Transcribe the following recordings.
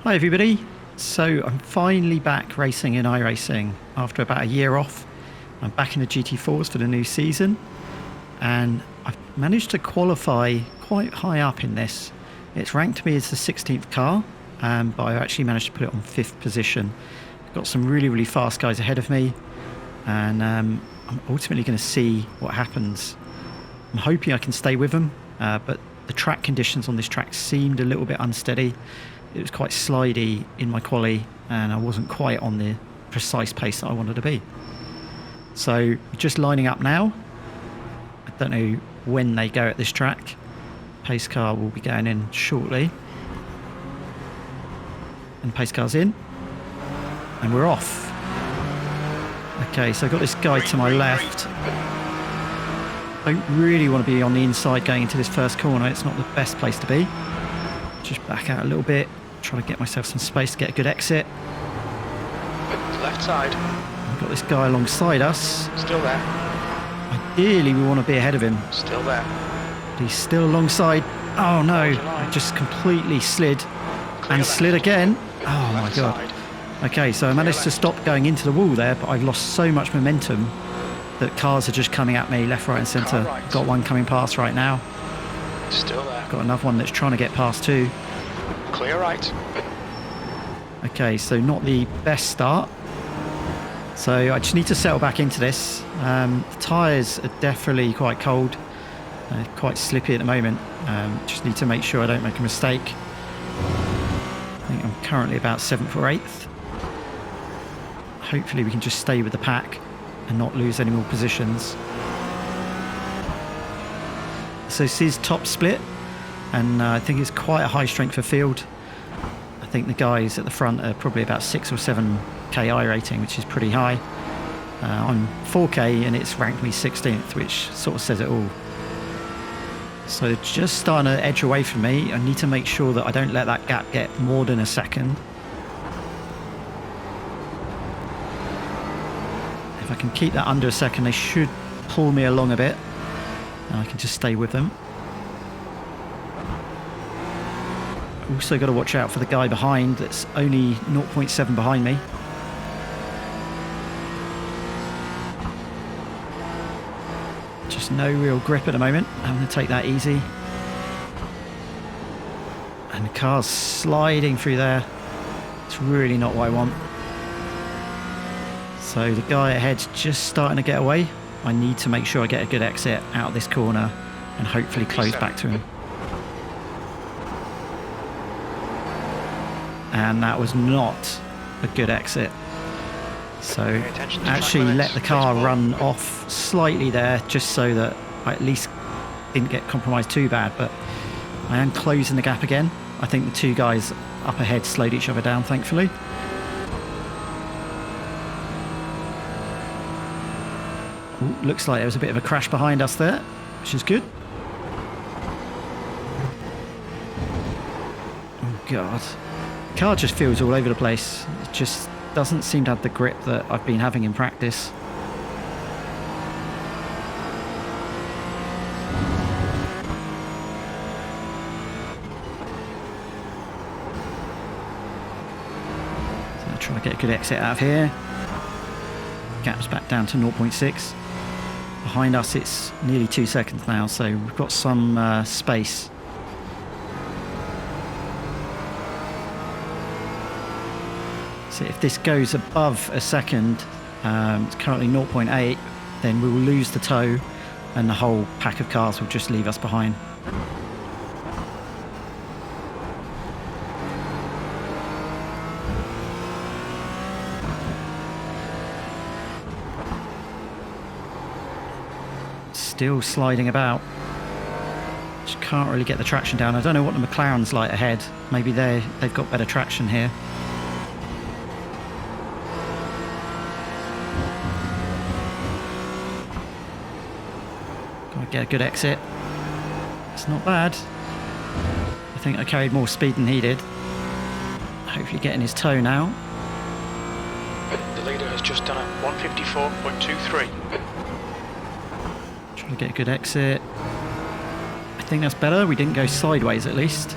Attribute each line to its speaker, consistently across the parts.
Speaker 1: Hi everybody, so I'm finally back racing in iRacing after about a year off. I'm back in the GT4s for the new season and I've managed to qualify quite high up in this. It's ranked me as the 16th car, but I actually managed to put it on 5th position. Got some really fast guys ahead of me and I'm ultimately going to see what happens. I'm hoping I can stay with them, but the track conditions on this track seemed a little bit unsteady. It was quite slidey in my quali and I wasn't quite on the precise pace that I wanted to be. So just lining up now. I don't know when they go at this track. Pace car will be going in shortly. And pace car's in. And we're off. Okay, so I've got this guy to my left. I don't really want to be on the inside going into this first corner. It's not the best place to be. Just back out a little bit, try to get myself some space to get a good exit.
Speaker 2: Left side.
Speaker 1: We've got this guy alongside us.
Speaker 2: Still there.
Speaker 1: Ideally, we want to be ahead of him.
Speaker 2: Still there.
Speaker 1: But he's still alongside. Oh no, I just completely slid. And slid again. Oh my god. Okay, so I managed to stop going into the wall there, but I've lost so much momentum that cars are just coming at me left, right and centre. Got one coming past right now.
Speaker 2: Still there.
Speaker 1: Got another one that's trying to get past too.
Speaker 2: Clear right.
Speaker 1: Okay, so not the best start. So I just need to settle back into this. The tyres are definitely quite cold. Quite slippy at the moment. Just need to make sure I don't make a mistake. I think I'm currently about 7th or 8th. Hopefully we can just stay with the pack and not lose any more positions. So this is top split, and I think it's quite a high strength of field. I think the guys at the front are probably about 6 or 7k I rating, which is pretty high. I'm 4k and it's ranked me 16th, which sort of says it all. So just starting to edge away from me. I need to make sure that I don't let that gap get more than a second. If I can keep that under a second, they should pull me along a bit. And I can just stay with them. Also got to watch out for the guy behind that's only 0.7 behind me. Just no real grip at the moment. I'm going to take that easy. And the car's sliding through there. It's really not what I want. So the guy ahead's just starting to get away. I need to make sure I get a good exit out of this corner and hopefully close back to him. And that was not a good exit. So actually let the car run off slightly there just so that I at least didn't get compromised too bad, but I am closing the gap again. I think the two guys up ahead slowed each other down, thankfully. Ooh, looks like there was a bit of a crash behind us there, which is good. Oh god. The car just feels all over the place. It just doesn't seem to have the grip that I've been having in practice. So I'll try to get a good exit out of here. Gap's back down to 0.6. Behind us it's nearly 2 seconds now, so we've got some space. So if this goes above a second, it's currently 0.8, then we will lose the tow and the whole pack of cars will just leave us behind. Still sliding about. Just can't really get the traction down. I don't know what the McLaren's like ahead. Maybe they've got better traction here. Gotta get a good exit. It's not bad. I think I carried more speed than he did. Hopefully getting his toe now.
Speaker 2: The leader has just done a 154.23.
Speaker 1: Trying to get a good exit. I think that's better. We didn't go sideways at least.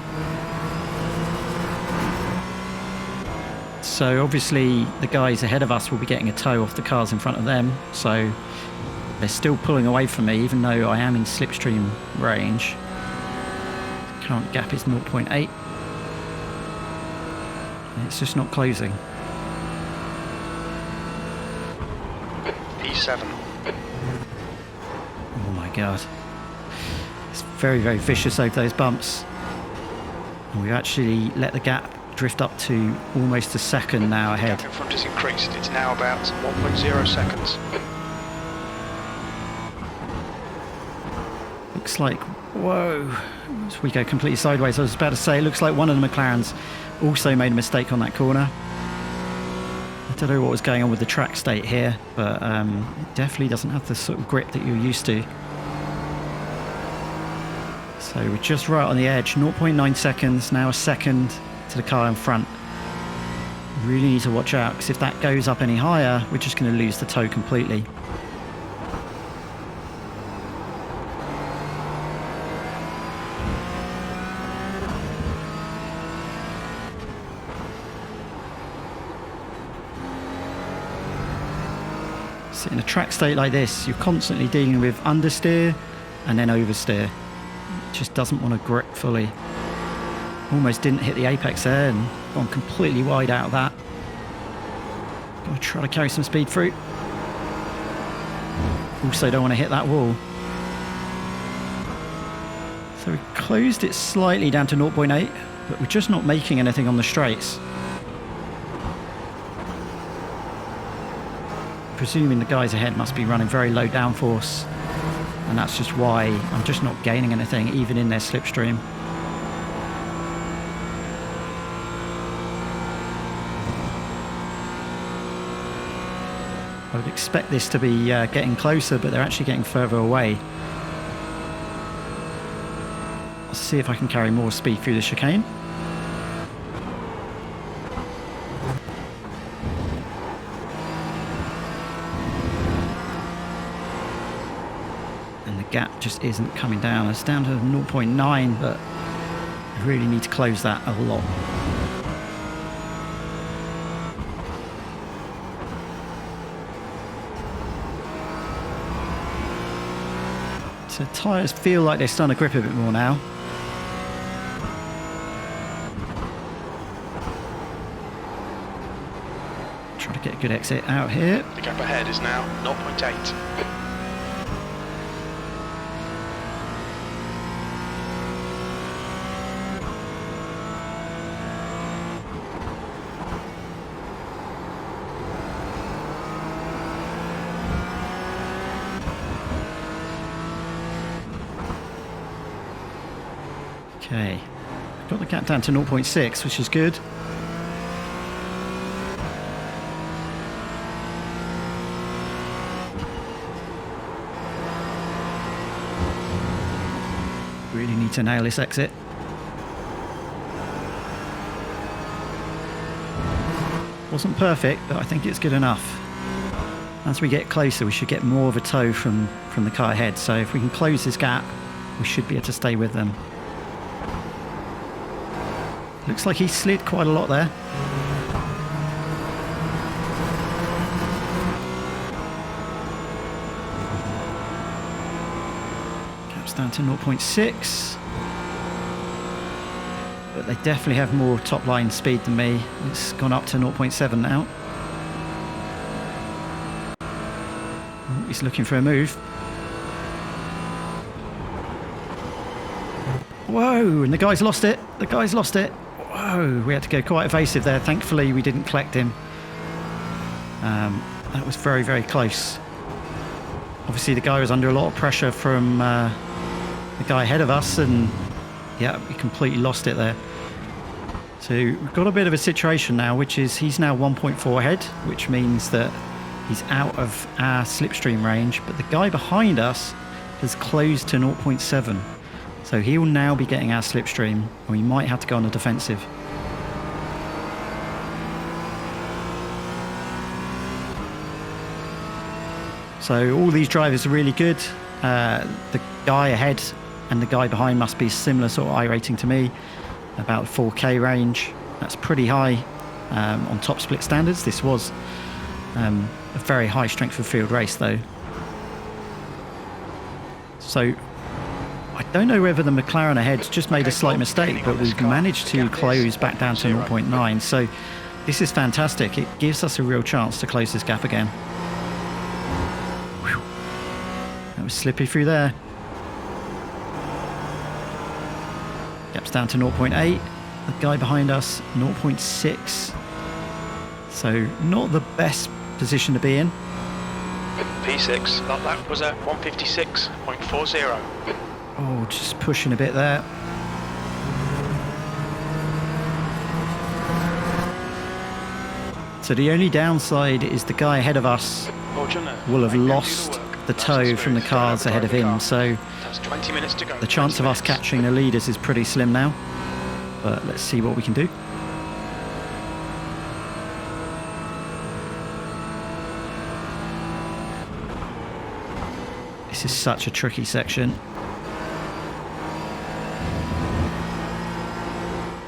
Speaker 1: So obviously the guys ahead of us will be getting a tow off the cars in front of them. So they're still pulling away from me, even though I am in slipstream range. Current gap is 0.8. It's just not closing.
Speaker 2: P7.
Speaker 1: Oh my god. It's very, very vicious over those bumps. And we've actually let the gap drift up to almost a second now ahead.
Speaker 2: The gap in front has increased. It's now about 1.0 seconds.
Speaker 1: Looks like, whoa, as we go completely sideways. I was about to say, it looks like one of the McLarens also made a mistake on that corner. I don't know what was going on with the track state here, but it definitely doesn't have the sort of grip that you're used to. So we're just right on the edge, 0.9 seconds, now a second to the car in front. Really need to watch out, because if that goes up any higher, we're just going to lose the tow completely. So in a track state like this, you're constantly dealing with understeer and then oversteer. It just doesn't want to grip fully. Almost didn't hit the apex there and gone completely wide out of that. Gotta try to carry some speed through. Also don't want to hit that wall. So we closed it slightly down to 0.8, but we're just not making anything on the straights. Presuming the guys ahead must be running very low downforce, and that's just why I'm just not gaining anything even in their slipstream. I would expect this to be getting closer, but they're actually getting further away. I'll see if I can carry more speed through the chicane. Gap just isn't coming down. It's down to 0.9, but I really need to close that a lot. So tyres feel like they're starting to grip a bit more now. Try to get a good exit out here.
Speaker 2: The gap ahead is now 0.8.
Speaker 1: Okay, got the gap down to 0.6, which is good. Really need to nail this exit. Wasn't perfect, but I think it's good enough. As we get closer, we should get more of a tow from the car ahead. So if we can close this gap, we should be able to stay with them. Looks like he slid quite a lot there. Gap's down to 0.6. But they definitely have more top line speed than me. It's gone up to 0.7 now. Oh, he's looking for a move. Whoa, and the guy's lost it. The guy's lost it. Whoa, we had to go quite evasive there. Thankfully, we didn't collect him. That was very, very close. Obviously, the guy was under a lot of pressure from the guy ahead of us, and yeah, we completely lost it there. So we've got a bit of a situation now, which is he's now 1.4 ahead, which means that he's out of our slipstream range, but the guy behind us has closed to 0.7. So he will now be getting our slipstream, and we might have to go on the defensive. So all these drivers are really good. The guy ahead and the guy behind must be similar sort of iRating to me, about 4K range. That's pretty high. on top split standards. This was a very high strength of field race though. So I don't know whether the McLaren ahead's just made a slight mistake, but we've managed to close back down to 0.9. So this is fantastic. It gives us a real chance to close this gap again. Whew. That was slippy through there. Gap's down to 0.8. The guy behind us, 0.6. So not the best position to be in.
Speaker 2: P6, that was at 156.40.
Speaker 1: Oh, just pushing a bit there. So the only downside is the guy ahead of us will have lost the toe from the cars ahead of him. So the chance of us catching the leaders is pretty slim now. But let's see what we can do. This is such a tricky section.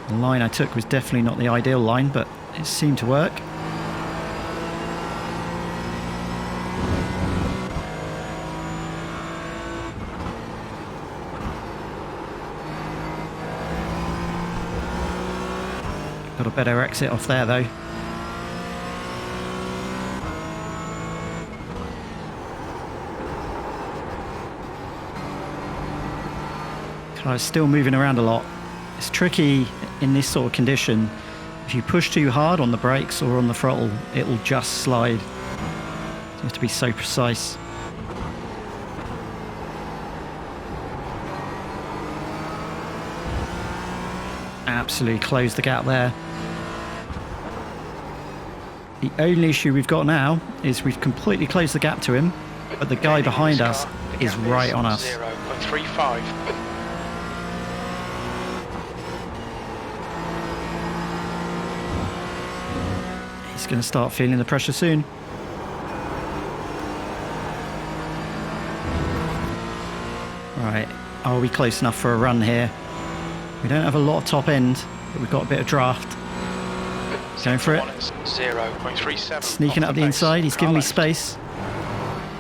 Speaker 1: The line I took was definitely not the ideal line, but it seemed to work. Got a better exit off there though. Car's still moving around a lot. It's tricky in this sort of condition. If you push too hard on the brakes or on the throttle, it will just slide. You have to be so precise. Absolutely closed the gap there. The only issue we've got now is we've completely closed the gap to him, but the guy behind us is right on us.
Speaker 2: 0.35.
Speaker 1: He's going to start feeling the pressure soon. Right, are we close enough for a run here? We don't have a lot of top end, but we've got a bit of draft. Going for it.
Speaker 2: 0.37.
Speaker 1: Sneaking up the inside, he's giving me space.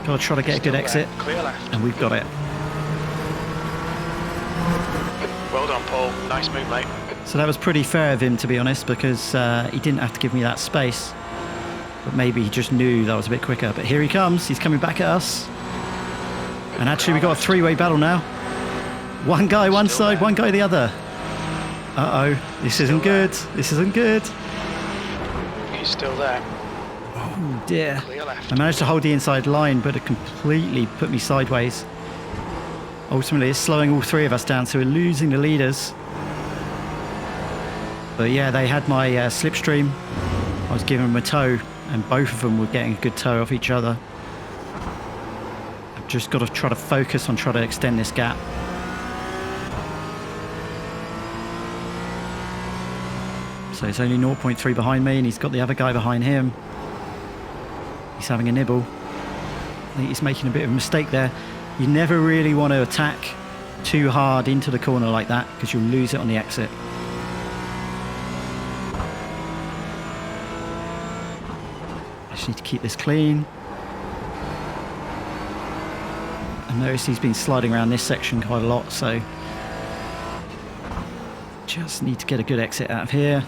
Speaker 1: Got to try to get a good exit, and we've got it.
Speaker 2: Well done, Paul. Nice move, mate.
Speaker 1: So that was pretty fair of him, to be honest, because he didn't have to give me that space. But maybe he just knew that I was a bit quicker. But here he comes. He's coming back at us. And actually, we've got a three-way battle now. One guy one side, one guy the other. Uh-oh. This isn't good. This isn't good.
Speaker 2: He's still there.
Speaker 1: Oh, dear. I managed to hold the inside line, but it completely put me sideways. Ultimately, it's slowing all three of us down, so we're losing the leaders. But yeah, they had my slipstream. I was giving them a tow, and both of them were getting a good tow off each other. I've just got to try to focus on trying to extend this gap. So it's only 0.3 behind me, and he's got the other guy behind him. He's having a nibble. I think he's making a bit of a mistake there. You never really want to attack too hard into the corner like that, because you'll lose it on the exit. I just need to keep this clean. I noticed he's been sliding around this section quite a lot, so just need to get a good exit out of here.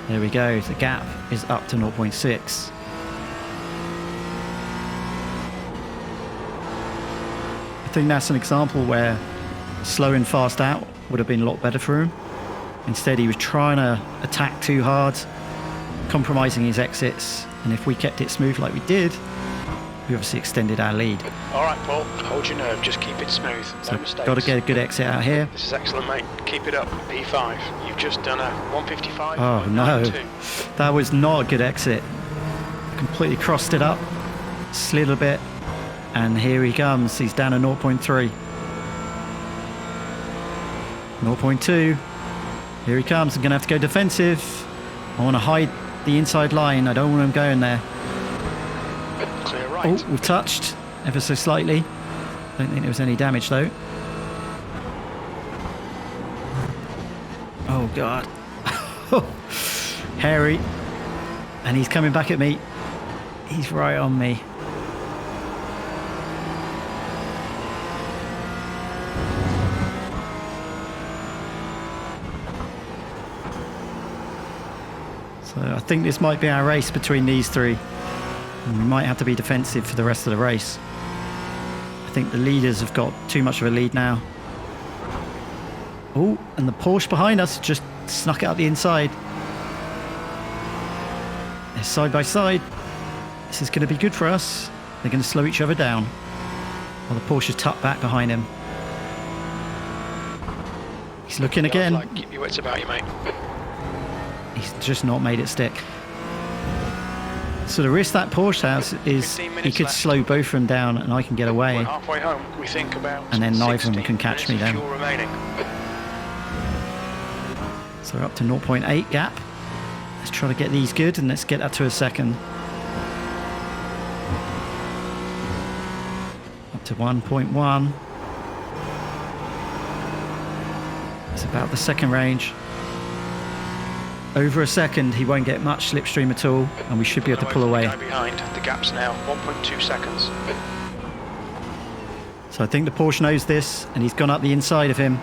Speaker 1: There we go, the gap is up to 0.6. I think that's an example where slowing fast out would have been a lot better for him. Instead, he was trying to attack too hard, compromising his exits, and if we kept it smooth like we did, we obviously extended our lead.
Speaker 2: All right, Paul, hold your nerve, just keep it smooth,
Speaker 1: So
Speaker 2: no mistakes.
Speaker 1: got to get a good exit out here.
Speaker 2: This is excellent, mate. Keep it up. P5. You've just done a 155.
Speaker 1: Oh no,
Speaker 2: 92.
Speaker 1: that was not a good exit. Completely crossed it up, slid a bit, and here he comes. He's down to 0.3. 0.2. Here he comes. I'm going to have to go defensive. I want to hide the inside line. I don't want him going there.
Speaker 2: Clear right.
Speaker 1: Oh, we've touched ever so slightly. Don't think there was any damage though. Oh God. Hairy. And he's coming back at me. He's right on me. So I think this might be our race between these three. And we might have to be defensive for the rest of the race. I think the leaders have got too much of a lead now. Oh, and the Porsche behind us just snuck out the inside. They're side by side. This is going to be good for us. They're going to slow each other down. While the Porsche is tucked back behind him. He's looking again.
Speaker 2: Like, keep your wits about you, mate.
Speaker 1: He's just not made it stick. So the risk that Porsche has is he could slow both of them down and I can get away.
Speaker 2: We're halfway home. We think about
Speaker 1: and then neither of them can catch me then.
Speaker 2: Fuel remaining.
Speaker 1: So we're up to 0.8 gap. Let's try to get these good and let's get that to a second. Up to 1.1. It's about the second range. Over a second, he won't get much slipstream at all, and we should be able to pull away.
Speaker 2: The guy behind, the gap's now 1.2 seconds.
Speaker 1: So I think the Porsche knows this, and he's gone up the inside of him.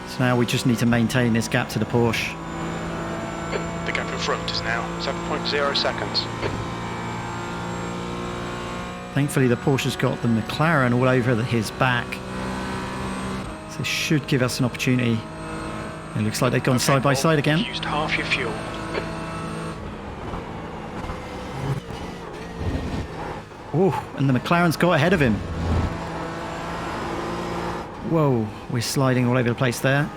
Speaker 1: So now we just need to maintain this gap to the Porsche.
Speaker 2: The gap in front is now 7.0 seconds.
Speaker 1: Thankfully, the Porsche's got the McLaren all over his back. This should give us an opportunity. It looks like they've gone side by side again.
Speaker 2: Used half your fuel.
Speaker 1: Oh, and the McLaren's got ahead of him. Whoa, we're sliding all over the place there.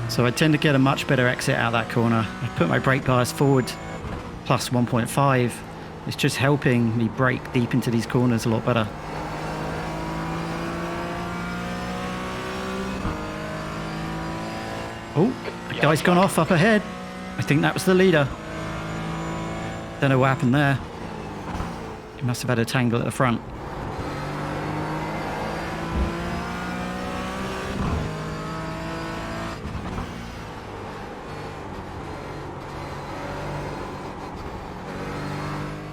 Speaker 1: So I tend to get a much better exit out of that corner. I put my brake bias forward plus 1.5. It's just helping me brake deep into these corners a lot better. Oh, the guy's gone off up ahead. I think that was the leader. Don't know what happened there. He must have had a tangle at the front.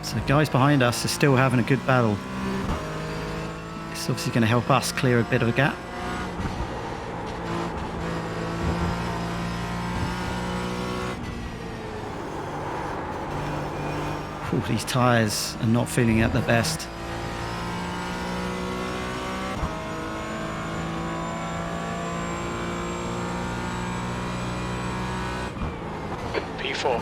Speaker 1: So the guys behind us are still having a good battle. It's obviously going to help us clear a bit of a gap. Ooh, these tyres are not feeling at their best.
Speaker 2: P4.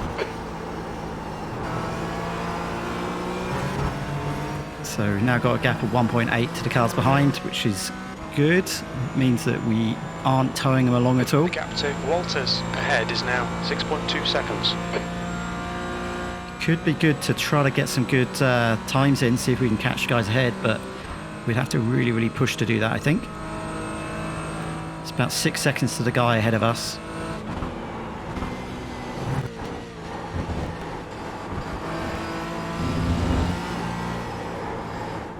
Speaker 1: So we've now got a gap of 1.8 to the cars behind, which is good. It means that we aren't towing them along at all.
Speaker 2: The gap to Walters ahead is now 6.2 seconds.
Speaker 1: Could be good to try to get some good times in, see if we can catch guys ahead, but we'd have to really, really push to do that, I think. It's about 6 seconds to the guy ahead of us.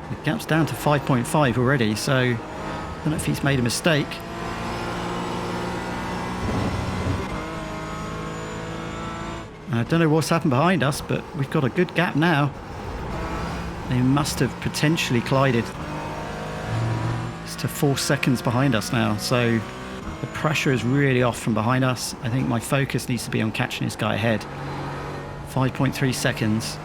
Speaker 1: The gap's down to 5.5 already, so I don't know if he's made a mistake. I don't know what's happened behind us, but we've got a good gap now. They must have potentially collided. It's to 4 seconds behind us now, so the pressure is really off from behind us. I think my focus needs to be on catching this guy ahead. 5.3 seconds.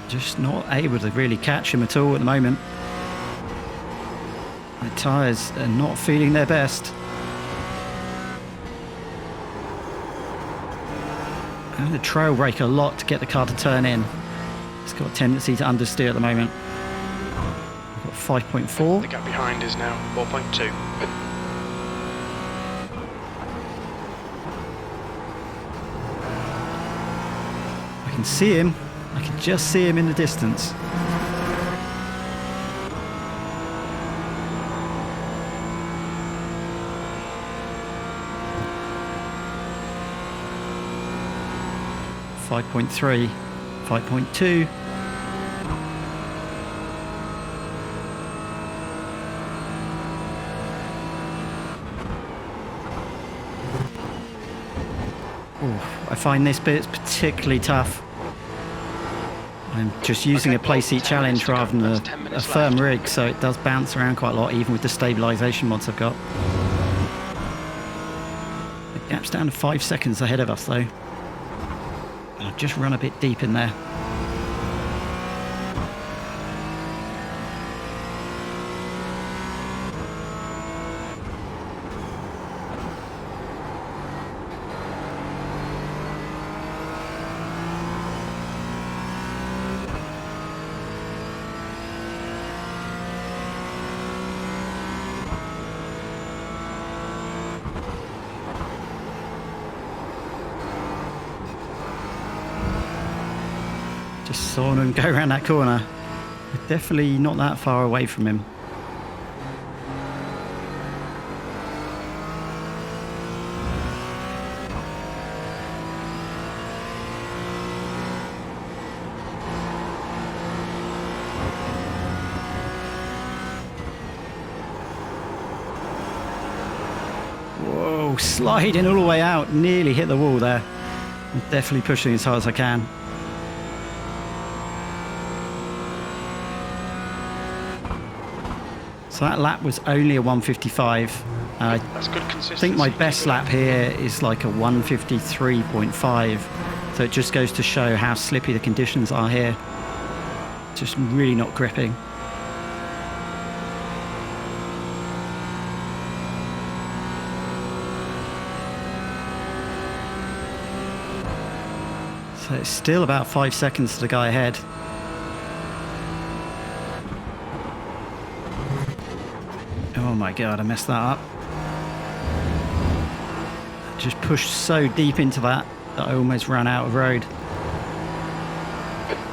Speaker 1: Just not able to really catch him at all at the moment. The tyres are not feeling their best. I'm going to trail brake a lot to get the car to turn in. It's got a tendency to understeer at the moment. I've got 5.4.
Speaker 2: The gap behind is now 4.2.
Speaker 1: I can see him. I can just see him in the distance. .3, 5.2. I find this bit particularly tough. I'm just using a Playseat challenge rather than a firm rig, so it does bounce around quite a lot, even with the stabilisation mods I've got. The gap's down to 5 seconds ahead of us, though. And I've just run a bit deep in there. Just saw him go around that corner. We're definitely not that far away from him. Whoa, sliding all the way out. Nearly hit the wall there. I'm definitely pushing as hard as I can. So that lap was only a 155.
Speaker 2: That's good consistency.
Speaker 1: I think my best lap here is like a 153.5. So it just goes to show how slippy the conditions are here. Just really not gripping. So it's still about 5 seconds to the guy ahead. Oh my god, I messed that up. Just pushed so deep into that I almost ran out of road.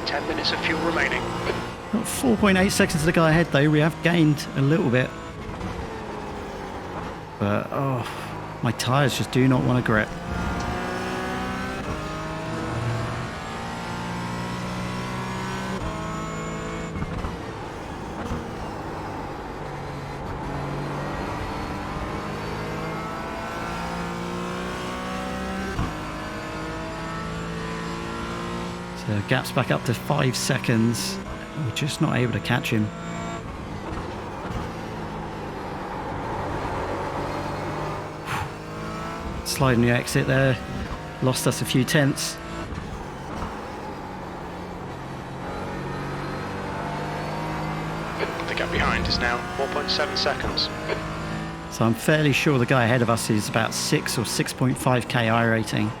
Speaker 2: 10 minutes of fuel remaining.
Speaker 1: Got 4.8 seconds to the guy ahead though. We have gained a little bit. But oh, my tyres just do not want to grip. So gap's back up to 5 seconds. We're just not able to catch him. Sliding the exit there. Lost us a few tenths.
Speaker 2: The gap behind is now 4.7 seconds.
Speaker 1: So I'm fairly sure the guy ahead of us is about 6 or 6.5k iRating.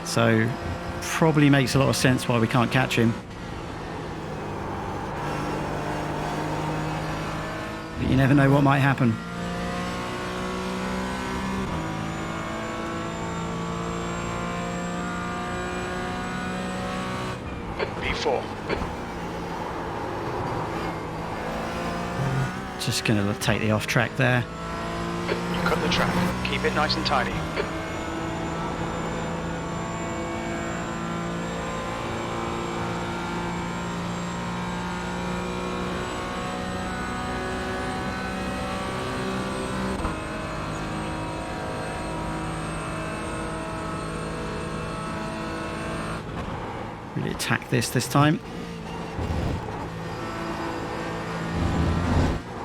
Speaker 1: So probably makes a lot of sense why we can't catch him. But you never know what might happen.
Speaker 2: B4.
Speaker 1: Just going to take the off track there.
Speaker 2: You cut the track. Keep it nice and tidy.
Speaker 1: Really attack this time.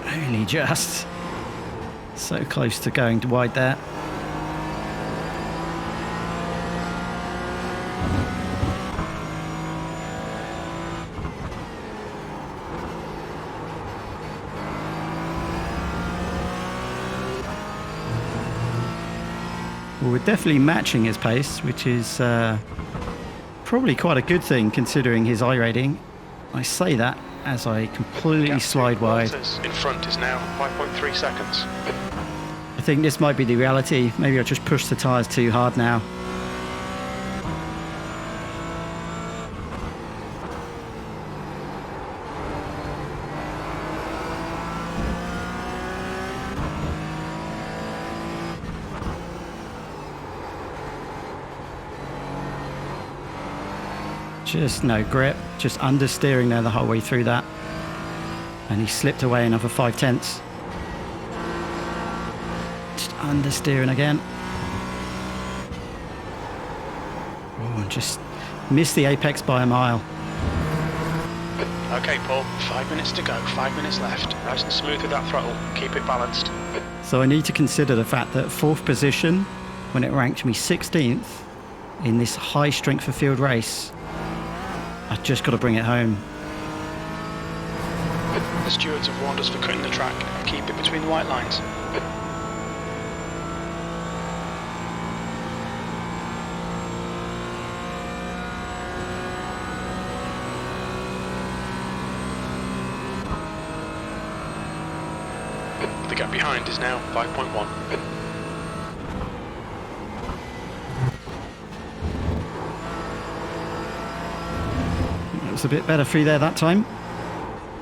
Speaker 1: Only just. So close to going wide there. Well, we're definitely matching his pace, which is Probably quite a good thing considering his iRating. I say that as I completely slide wide.
Speaker 2: In front is now 5.3 seconds.
Speaker 1: I think this might be the reality. Maybe I just pushed the tyres too hard now. Just no grip, just understeering there the whole way through that. And he slipped away another 5/10. Just understeering again. Oh, and just missed the apex by a mile.
Speaker 2: Okay, Paul, 5 minutes to go, 5 minutes left. Nice and smooth with that throttle, keep it balanced.
Speaker 1: So I need to consider the fact that 4th position, when it ranked me 16th in this high strength of field race, I've just got to bring it home.
Speaker 2: The stewards have warned us for cutting the track. Keep it between the white lines. The gap behind is now 5.1.
Speaker 1: It was a bit better through there that time.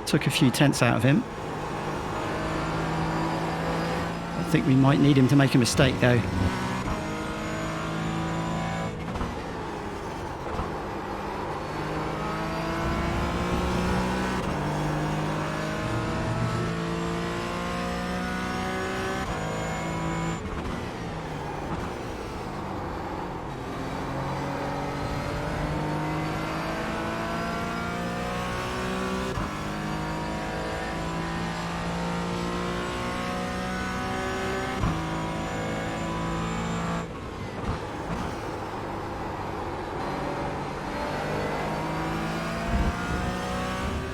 Speaker 1: Took a few tenths out of him. I think we might need him to make a mistake though.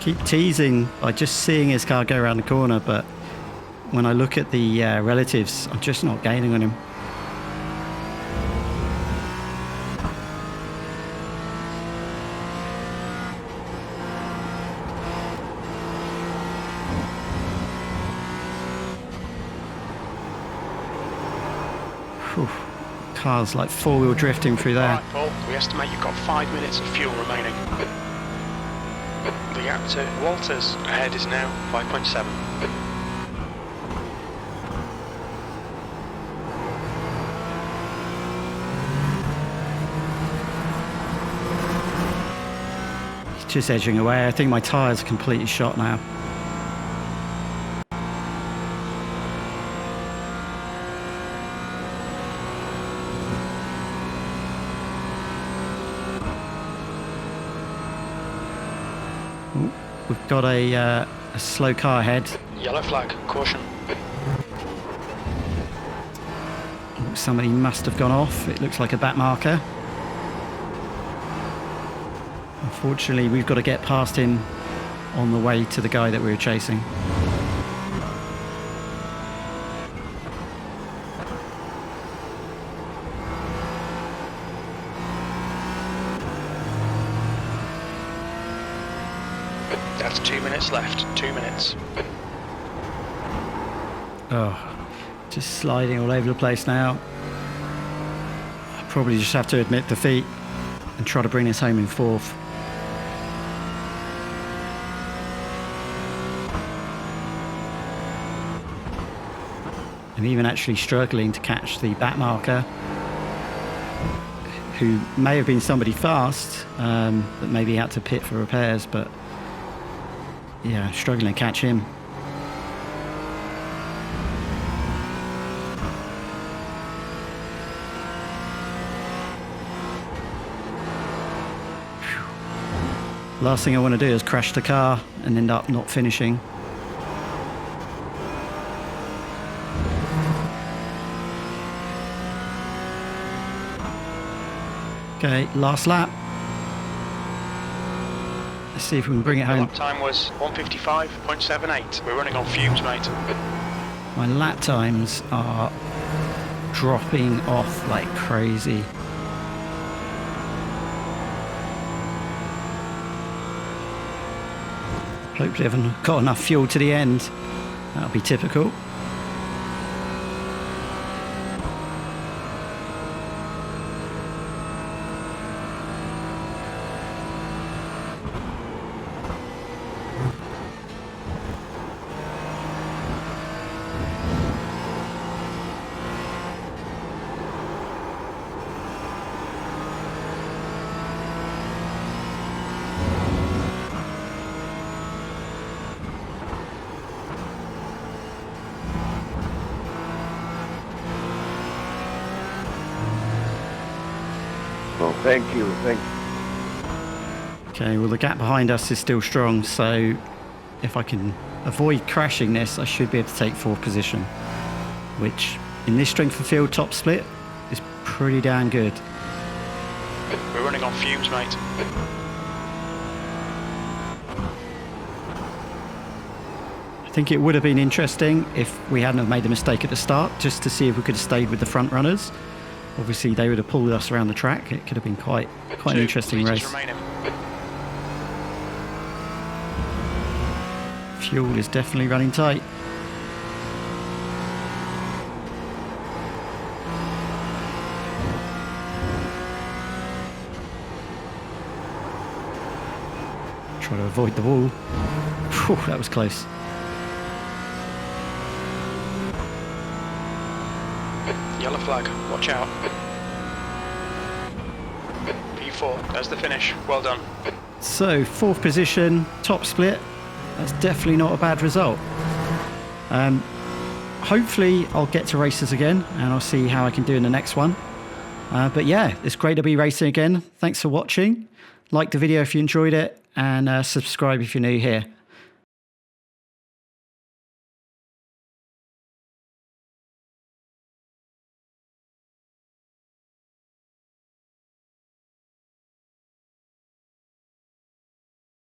Speaker 1: Keep teasing by just seeing his car go around the corner, but when I look at the relatives, I'm just not gaining on him. Whew. Car's like four-wheel drifting through there.
Speaker 2: Alright, Paul, we estimate you've got 5 minutes of fuel remaining. The gap to Walters ahead is now 5.7.
Speaker 1: He's just edging away. I think my tyres are completely shot now. We've got a slow car ahead.
Speaker 2: Yellow flag, caution.
Speaker 1: Somebody must have gone off. It looks like a back marker. Unfortunately, we've got to get past him on the way to the guy that we were chasing.
Speaker 2: That's 2 minutes left, 2 minutes.
Speaker 1: Oh, just sliding all over the place now. I probably just have to admit defeat and try to bring this home in 4th. I'm even actually struggling to catch the back marker, who may have been somebody fast that maybe had to pit for repairs, but yeah, struggling to catch him. Last thing I want to do is crash the car and end up not finishing. Okay, last lap. Let's see if we can bring it home.
Speaker 2: Lap time was 1:55.78. We're running on fumes, mate.
Speaker 1: My lap times are dropping off like crazy. Hopefully I haven't got enough fuel to the end. That'll be typical.
Speaker 3: Oh, thank you.
Speaker 1: Okay, well the gap behind us is still strong, so if I can avoid crashing this, I should be able to take 4th position, which in this strength of field top split is pretty damn good.
Speaker 2: We're running on fumes, mate.
Speaker 1: I think it would have been interesting if we hadn't have made the mistake at the start, just to see if we could have stayed with the front runners. Obviously they would have pulled us around the track. It could have been quite an interesting race.
Speaker 2: Remaining.
Speaker 1: Fuel is definitely running tight. Try to avoid the wall. Whew, that was close.
Speaker 2: Yellow flag, watch out. P4, there's the finish. Well done.
Speaker 1: So 4th position, top split. That's definitely not a bad result. Hopefully I'll get to races again and I'll see how I can do in the next one. But yeah, it's great to be racing again. Thanks for watching. Like the video if you enjoyed it, and subscribe if you're new here.